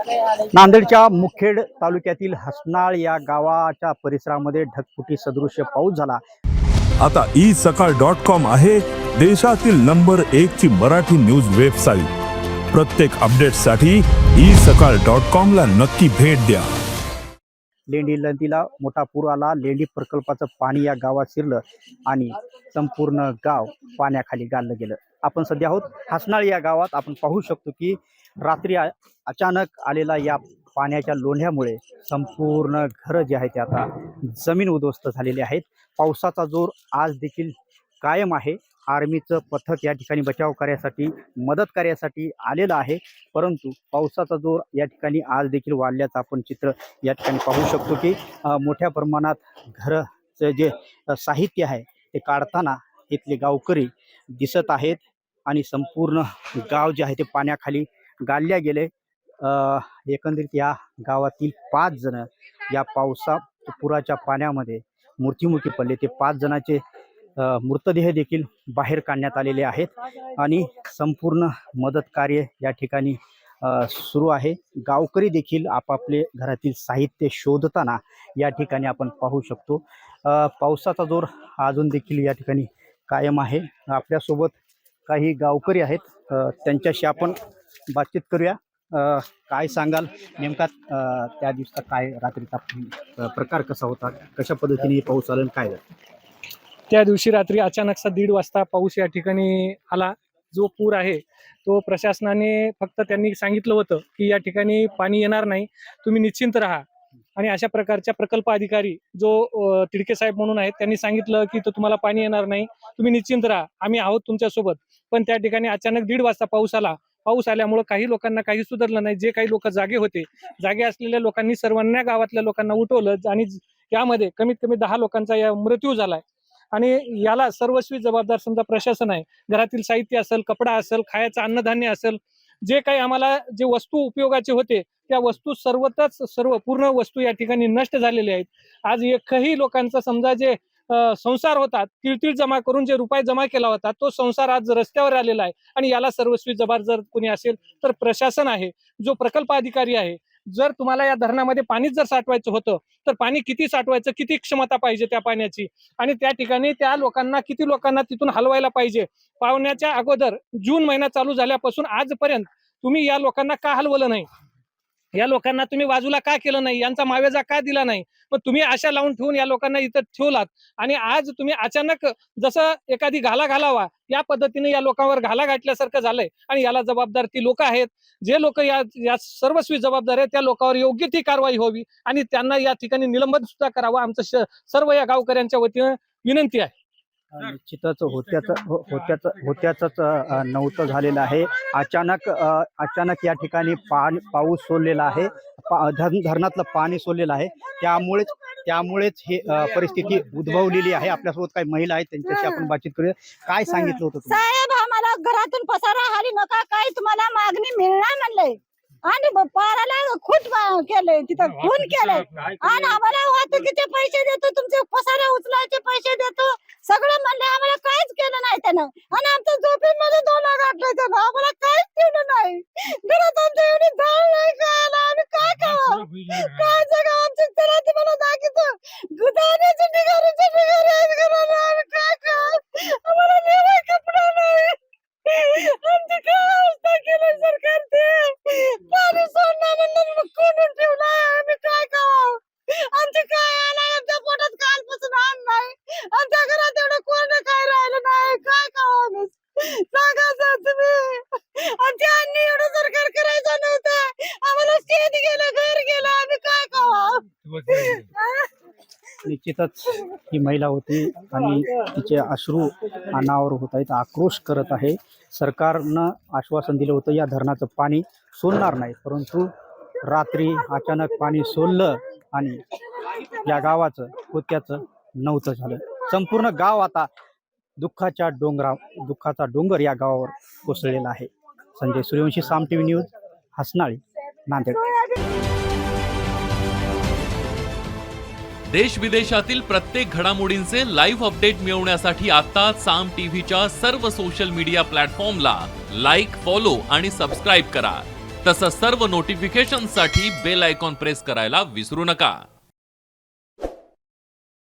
नांदेडच्या मुखेड तालुक्यातील हसनाळ या गावाच्या परिसरामध्ये ढगफुटी सदृश्य पाऊस झाला। आता isakal.com आहे देशातील नंबर 1 ची मराठी न्यूज वेबसाईट। प्रत्येक अपडेटसाठी isakal.com ला नक्की भेट द्या। लेंडी नदीला मोठा पूर आला। लेंडी प्रकल्पाचं पाणी या गावात शिरलं आणि संपूर्ण गाव पाण्याखाली गाडलं गेलं। आपण सध्या आहोत हसनाळ या गावात। आपण पाहू शकतो की रात्री अचानक आलेला या पाण्याच्या लोंढ्यामुळे संपूर्ण घरं जे आहेत ते आता जमीन उद्ध्वस्त झालेली आहेत। पावसाचा जोर आज देखील कायम आहे। आर्मीचं पथक या ठिकाणी बचाव कार्यासाठी मदत कार्यासाठी आलेलं आहे, परंतु पावसाचा जोर या ठिकाणी आज देखील वाढल्याचं आपण चित्र या ठिकाणी पाहू शकतो की मोठ्या प्रमाणात घरचं जे साहित्य आहे ते काढताना इथले गावकरी दिसत आहेत आणि संपूर्ण गाव जे आहे ते पाण्याखाली गाडल्या गेले। एकंदरीत या गावातील 5 जण या पुराच्या पाण्यामध्ये मृत्युमुखी पडले। ते 5 जणांचे मृतदेह देखील बाहेर काढण्यात आलेले आहेत आणि संपूर्ण मदत कार्य या ठिकाणी सुरू आहे। गावकरी देखील आपापले घरातील साहित्य शोधताना या ठिकाणी आपण पाहू शकतो। पावसाचा जोर अजून देखील या ठिकाणी कायम आहे। आपल्यासोबत काही गावकरी आहेत, त्यांच्याशी आपण बातचीत करूया। काय सांगाल नेमका त्या दिवसाचा काय रात्रीचा प्रकार कसा होता, कशा पद्धतीने पाऊस आला काय झालं? त्या दिवशी रात्री अचानकचा 1:30 वाजता पाऊस या ठिकाणी आला। जो पूर आहे तो प्रशासनाने फक्त त्यांनी सांगितलं होतं की या ठिकाणी पाणी येणार नाही, तुम्ही निश्चिंत राहा। आणि अशा प्रकारच्या प्रकल्प अधिकारी जो तिडके साहेब म्हणून आहेत त्यांनी सांगितलं की तुम्हाला पाणी येणार नाही, तुम्ही निश्चिंत राहा, आम्ही आहोत तुमच्यासोबत। पण त्या ठिकाणी अचानक 1:30 वाजता पाऊस आला। पाऊस आल्यामुळे काही लोकांना काही सुधारलं नाही। जे काही लोक जागे होते, जागे असलेल्या लोकांनी सर्वांना गावातल्या लोकांना उठवलं आणि यामध्ये कमीत कमी 10 लोकांचा या मृत्यू झालाय। आणि याला सर्वस्वी जबाबदार समजा प्रशासन आहे। घरातील साहित्य असेल, कपडा असेल, खायचं अन्नधान्य असेल, जे काही आम्हाला जे वस्तू उपयोगाचे होते त्या वस्तू सर्व पूर्ण वस्तू या ठिकाणी नष्ट झालेल्या आहेत। आज एकही लोकांचा समजा जे संसार होता, तिळतिळ जमा करून जे रुपये जमा केला होता तो संसार आज रस्त्यावर आलेला आहे। आणि याला सर्वस्वी जबाबदार कोणी असेल तर प्रशासन आहे, जो प्रकल्प अधिकारी आहे। जर तुम्हाला या धरणामध्ये पाणीच जर साठवायचं होतं तर पाणी किती साठवायचं, किती क्षमता पाहिजे त्या पाण्याची, आणि त्या ठिकाणी त्या लोकांना किती लोकांना तिथून हलवायला पाहिजे। पावण्याच्या अगोदर जून महिना चालू झाल्यापासून आजपर्यंत तुम्ही या लोकांना का हलवलं नाही, या लोकांना तुम्ही बाजूला का केलं नाही, यांचा मावेजा का दिला नाही? मग तुम्ही आशा लावून ठेवून या लोकांना इथं ठेवलात आणि आज तुम्ही अचानक जसं एखादी घाला घालावा या पद्धतीने या लोकांवर घाला घातल्यासारखं झालंय। आणि याला जबाबदार ती लोक आहेत, जे लोक या सर्वस्वी जबाबदार आहेत त्या लोकांवर योग्य ती कारवाई व्हावी आणि त्यांना या ठिकाणी निलंबन सुद्धा करावं, आमचं सर्व या गावकऱ्यांच्या वतीनं विनंती आहे। निश्चितच होत्याच नव्हतं झालेलं आहे। अचानक या ठिकाणी पाऊस सोडलेला आहे, धरणातलं पाणी सोडलेलं आहे, त्यामुळेच हे परिस्थिती उद्भवलेली आहे। आपल्यासोबत काही महिला आहेत, त्यांच्याशी आपण बातचीत करूया। काय सांगितलं होतं साहेब? आम्हाला घरातून पसारा हाली नका, काय तुम्हाला मागणी मिळणार म्हणलंय आणि पाराला खून केलंय, तिथं खून केलंय आणि आम्हाला वाहतुकीचे पैसे देतो, तुमचे पसारा उचलायचे पैसे देतो, सगळं म्हणले। आम्हाला काहीच केलं नाही त्यानं आणि आमच्या झोपेमध्ये 2 गाठले त्यानं, आम्हाला काहीच केलं नाही। घरात आमच्या एवढी धाळ नाही खायला, आम्ही काय खावं, काय जगा आमची त्याला तुम्हाला दाखवतो गुदाण्याची निघारीची आम्ही काय खावं, आम्हाला नेवाय कपडा नाही। आमची काय अवस्था केलं सरकार, ते पाणी सोडणार म्हणून कोणून ठेवलाय, आम्ही काय खावं, आमची काय आलाय, आमच्या पोटात कालपासून अन्न नाही, आमच्या घरात एवढं कोण काय राहिलं नाही, काय खावं आम्ही, सांगा सर तुम्ही। आमच्या अन्नी एवढं सरकार करायचं नव्हतं, आम्हाला शेत गेलं, घर गेलं, आम्ही काय खावं। निश्चितच ही महिला होती आणि तिचे अश्रू अनावर होत आहेत, आक्रोश करत आहे। सरकारनं आश्वासन दिलं होतं या धरणाचं पाणी सोडणार नाही, परंतु रात्री अचानक पाणी सोडलं आणि या गावाचं होत्याचं नव्हतं झालं। संपूर्ण गाव आता दुःखाचा डोंगर या गावावर कोसळलेला आहे। संजय सूर्यवंशी, साम टीव्ही न्यूज, हसनाळी, नांदेड। देश विदेशातील प्रत्येक घडामोडींचे लाईव्ह अपडेट मिळवण्यासाठी आता साम टीव्हीच्या सर्व सोशल मीडिया प्लॅटफॉर्मला लाईक, फॉलो आणि सबस्क्राईब करा। तसंच सर्व नोटिफिकेशनसाठी बेल आयकॉन प्रेस करायला विसरू नका.